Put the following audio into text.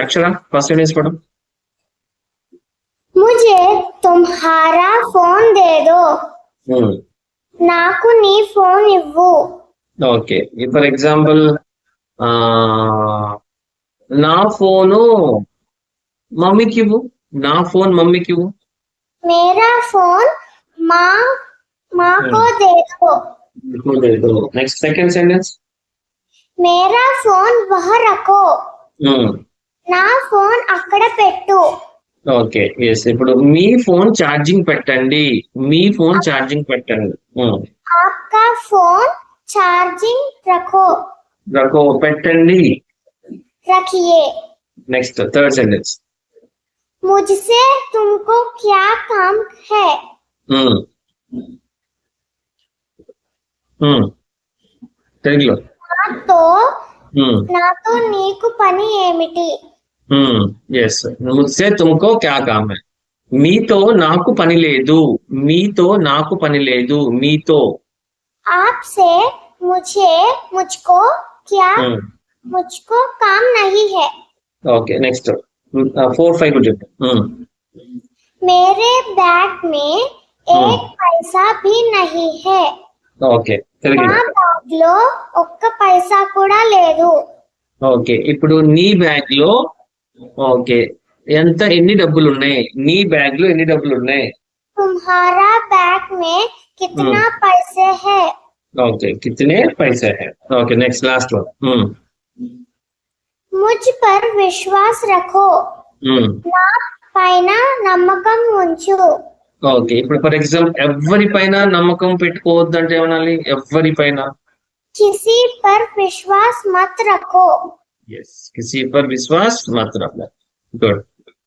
అక్షర first sentence పడు. मुझे तुम्हारा फोन दे दो. నాకు నీ ఫోన్ ఇవ్వు. ఓకే, ఫర్ ఎగ్జాంపుల్ నా ఫోను మమ్మీకి ఇవ్వు. నా ఫోన్ మమ్మీకి ఇవ్వు. मेरा फोन माँ को दे दो. Next second sentence. मेरा फोन वह रखो. నా ఫోన్ అక్కడ పెట్టు. Okay, yes. ఇప్పుడు మీ ఫోన్ ఛార్జింగ్ పెట్టండి. మీ ఫోన్ ఛార్జింగ్ పెట్టండి. आपका फोन चार्जिंग रखो. పెట్టండి. रखिए. Next third sentence. मुझसे तुमको क्या काम है. తెలుగులో. నాతో నీకు పని ఏమిటి. ఎస్, ముజ్సే తుమ్కో క్యా కామ్ హై. మీతో నాకు పని లేదు. మీతో నాకు పని లేదు. మీతో. आपसे मुझको क्या मुझको काम नहीं है. ఓకే, నెక్స్ట్ 4, 5 కూడా చెప్పు. मेरे बैग में एक पैसा भी नहीं है. ఓకే, తెలుగు. నా బ్యాగ్ లో ఒక్క పైసా కూడా లేదు. ఓకే, ఇప్పుడు నీ బ్యాగ్ లో ఓకే ఎన్ని డబ్బులు ఉన్నాయి. నీ బ్యాగ్ లో ఎన్ని డబ్బులు ఉన్నాయి. तुम्हारा बैग में कितना पैसे है. ఓకే, కితనే పైసే హై. Okay, next last one. मुझ पर विश्वास रखो. నా పైన నమ్మకం ఉంచు. ఓకే, ఇప్పుడు ఫర్ ఎగ్జాంపుల్ ఎవరిపైన నమ్మకం పెట్టుకోవద్దు అంటే ఏమనాలి. ఎవరిపైన. किसी पर विश्वास मत रखो. yes, किसी पर विश्वास मत रखना. गुड.